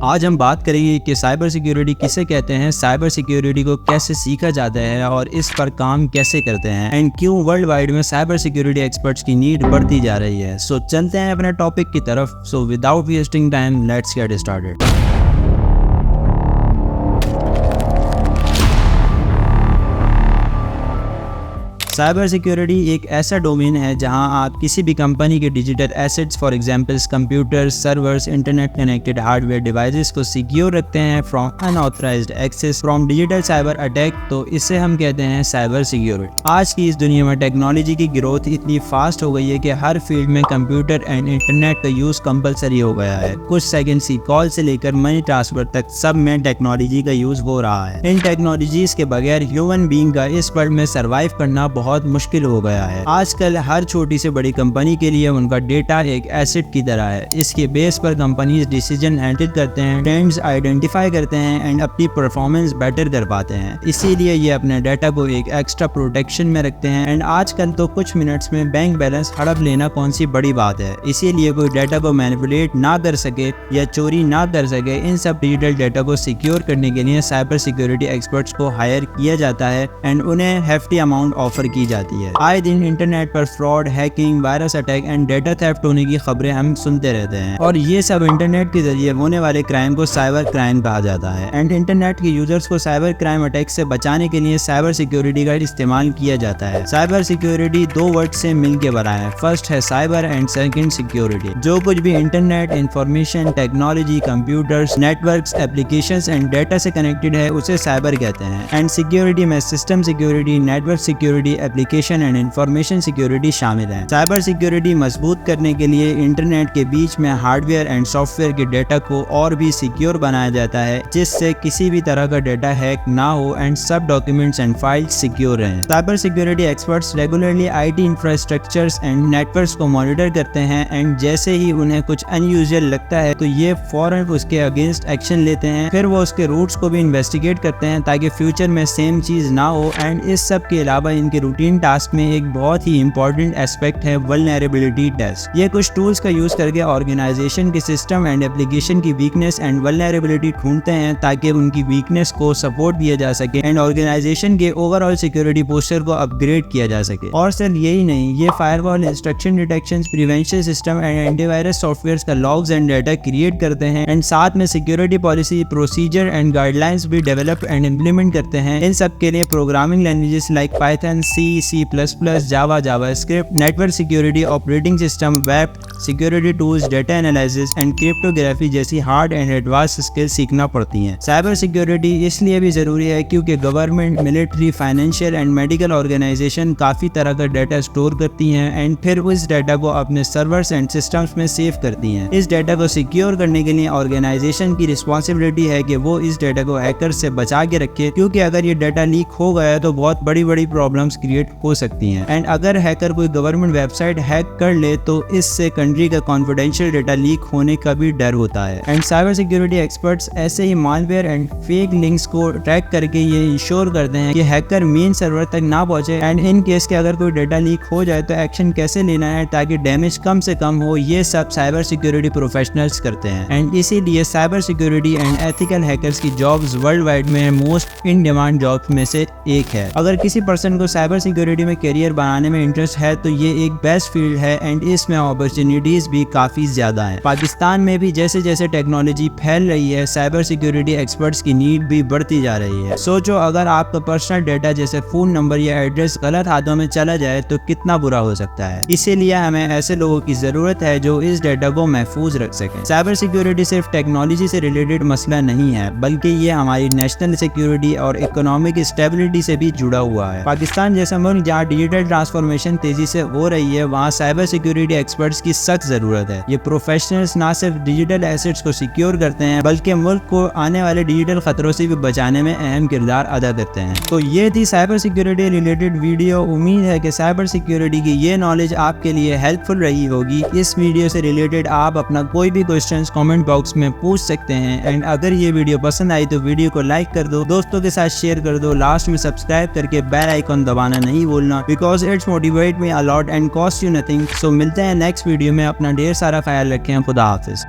आज हम बात करेंगे कि साइबर सिक्योरिटी किसे कहते हैं, साइबर सिक्योरिटी को कैसे सीखा जाता है और इस पर काम कैसे करते हैं एंड क्यों वर्ल्ड वाइड में साइबर सिक्योरिटी एक्सपर्ट्स की नीड बढ़ती जा रही है। सो चलते हैं अपने टॉपिक की तरफ। So without wasting time let's get started. Cyber security एक ऐसा डोमेन है जहां आप किसी भी कंपनी के digital assets for examples computers, servers, internet connected hardware devices को सिक्योर रखते हैं from unauthorised access from digital cyber attack. तो इसे हम कहते हैं साइबर सिक्योरिटी। आज की इस दुनिया में टेक्नोलॉजी की ग्रोथ इतनी फास्ट हो गई है कि हर फील्ड में कंप्यूटर एंड इंटरनेट का यूज कंपलसरी हो गया है। कुछ सेकंड्स की कॉल से लेकर मनी ट्रांसफर तक सब में टेक्नोलॉजी का यूज हो रहा है। इन टेक्नोलॉजीज के बगैर ह्यूमन बीइंग का इस वर्ल्ड में सर्वाइव करना बहुत मुश्किल हो गया है। आजकल हर छोटी से बड़ी कंपनी के लिए उनका डेटा एक एसेट की तरह है। इसके बेस पर कंपनीज डिसीजन हैंडल करते हैं, ट्रेंड्स आइडेंटिफाई करते हैं एंड अपनी परफॉर्मेंस बेटर कर पाते हैं। इसीलिए ये अपने डाटा को एक एक्स्ट्रा प्रोटेक्शन में रखते हैं एंड आजकल तो कुछ मिनट्स में बैंक बैलेंस हड़प लेना कौन सी बड़ी बात है। इसीलिए कोई डाटा को मैनिपुलेट ना कर सके या चोरी ना कर सके, इन सब डिजिटल डाटा को सिक्योर करने के लिए साइबर सिक्योरिटी एक्सपर्ट्स को हायर किया जाता है एंड उन्हें हेफ्टी अमाउंट ऑफर की जाती है। आए दिन इंटरनेट पर fraud, hacking, virus attack and data theft होने की खबरें हम सुनते रहते हैं और ये सब इंटरनेट के जरिए होने वाले क्राइम को साइबर क्राइम कहा जाता है। एंड इंटरनेट के यूजर्स को साइबर क्राइम अटैक से बचाने के लिए साइबर सिक्योरिटी का इस्तेमाल किया जाता है। साइबर सिक्योरिटी दो वर्ड से मिलकर बना है। फर्स्ट है साइबर एंड सेकंड सिक्योरिटी। जो कुछ भी internet, information technology, computers, networks, applications and data से कनेक्टेड है उसे साइबर कहते हैं। एंड सिक्योरिटी में system security, network security, application and information security शामिल है। साइबर सिक्योरिटी मजबूत करने के लिए इंटरनेट के बीच में हार्डवेयर एंड सॉफ्टवेयर के डेटा को और भी सिक्योर बनाया जाता है, जिससे किसी भी तरह का डेटा हैक ना हो एंड सब डॉक्यूमेंट्स एंड फाइल्स सिक्योर रहें। Cyber security experts regularly IT infrastructures and networks को मॉनिटर करते हैं एंड जैसे ही उन्हें कुछ अनयूजुअल लगता है तो ये फौरन उसके अगेंस्ट एक्शन लेते हैं। फिर वो उसके रूट्स को भी इन्वेस्टिगेट करते हैं ताकि फ्यूचर में सेम चीज ना हो। एंड इस सब के अलावा इनके रूटीन टास्क में एक बहुत ही इंपॉर्टेंट एस्पेक्ट है वल्नरेबिलिटी टेस्ट। ये कुछ टूल्स का यूज करके ऑर्गेनाइजेशन के सिस्टम एंड एप्लीकेशन की वीकनेस एंड वल्नरेबिलिटी ढूंढते हैं ताकि उनकी वीकनेस को सपोर्ट दिया जा सके एंड ऑर्गेनाइजेशन के ओवरऑल सिक्योरिटी पोस्चर को अपग्रेड किया जा सके। और सिर्फ यही नहीं, ये firewall, instruction detection, prevention system and antivirus software का लॉग्स एंड डाटा क्रिएट करते हैं एंड साथ में security policy, procedure and guidelines भी डेवलप एंड इम्प्लीमेंट करते हैं। इन सब के लिए programming languages like Python, C++, Java, JavaScript, network security, operating system, web security tools, data analysis and cryptography जैसी हार्ड एंड एडवांस स्किल सीखना पड़ती हैं। साइबर सिक्योरिटी इसलिए भी जरूरी है क्योंकि government, military, financial and medical organisation काफी तरह का डाटा स्टोर करती हैं एंड फिर उस डाटा को अपने सर्वर्स एंड सिस्टम्स में सेव करती हैं। इस डाटा को सिक्योर करने के लिए ऑर्गेनाइजेशन की रिस्पॉन्सिबिलिटी है कि वो इस डाटा को हैकर से बचा के रखे, क्योंकि अगर ये डाटा लीक हो गया तो बहुत बड़ी बड़ी प्रॉब्लम्स क्रिएट हो सकती हैं। एंड अगर हैकर कोई गवर्नमेंट वेबसाइट हैक कर ले तो इससे कंट्री का कॉन्फिडेंशियल डाटा लीक होने का भी डर होता है। एंड साइबर सिक्योरिटी एक्सपर्ट्स ऐसे ही मालवेयर एंड फेक लिंक्स को ट्रैक करके ये इंश्योर करते हैं कि हैकर मेन सर्वर तक ना पहुंचे एंड इन केस के अगर कोई डाटा लीक हो जाए तो एक्शन कैसे लेना है ताकि डैमेज कम से कम हो, ये सब साइबर सिक्योरिटी प्रोफेशनल्स करते हैं। एंड इसीलिए cyber security and ethical hackers की जॉब्स वर्ल्ड वाइड में मोस्ट इन डिमांड जॉब्स में से एक है। अगर किसी पर्सन को साइबर सिक्योरिटी में करियर बनाने में इंटरेस्ट है तो ये एक बेस्ट फील्ड है एंड इसमें अपॉर्चुनिटीज भी काफी ज्यादा है। पाकिस्तान में भी जैसे जैसे टेक्नोलॉजी फैल रही है, साइबर सिक्योरिटी एक्सपर्ट्स की नीड भी बढ़ती जा रही है। सोचो अगर आपका पर्सनल डेटा जैसे फोन नंबर या एड्रेस गलत हाथों में चला जाए तो कितना बुरा हो सकता है। इसीलिए हमें ऐसे लोगों की जरूरत है जो इस डेटा को महफूज रख सके। साइबर सिक्योरिटी सिर्फ टेक्नोलॉजी से रिलेटेड मसला नहीं है, बल्कि ये हमारी नेशनल सिक्योरिटी और इकोनॉमिक स्टेबिलिटी से भी जुड़ा हुआ है। पाकिस्तान जैसा मुल्क जहाँ डिजिटल ट्रांसफॉर्मेशन तेजी से हो रही है, वहाँ साइबर सिक्योरिटी एक्सपर्ट्स की सख्त जरूरत है। ये प्रोफेशनल्स ना सिर्फ डिजिटल एसेट्स को सिक्योर करते हैं बल्कि मुल्क को आने वाले डिजिटल खतरों से भी बचाने में अहम किरदार अदा करते हैं। तो ये थी साइबर सिक्योरिटी रिलेटेड वीडियो। उम्मीद है कि साइबर सिक्योरिटी की ये नॉलेज आपके लिए हेल्पफुल रही होगी। इस वीडियो से रिलेटेड आप अपना कोई भी क्वेश्चंस कमेंट बॉक्स में पूछ सकते हैं एंड अगर ये वीडियो पसंद आई तो वीडियो को लाइक कर दो, दोस्तों के साथ शेयर कर दो, लास्ट में सब्सक्राइब करके बेल आइकन दबाना नहीं भूलना, because it's motivate me a lot and cost you nothing. So मिलते हैं नेक्स्ट वीडियो में। अपना ढेर सारा ख्याल रखें। खुदा हाफिज।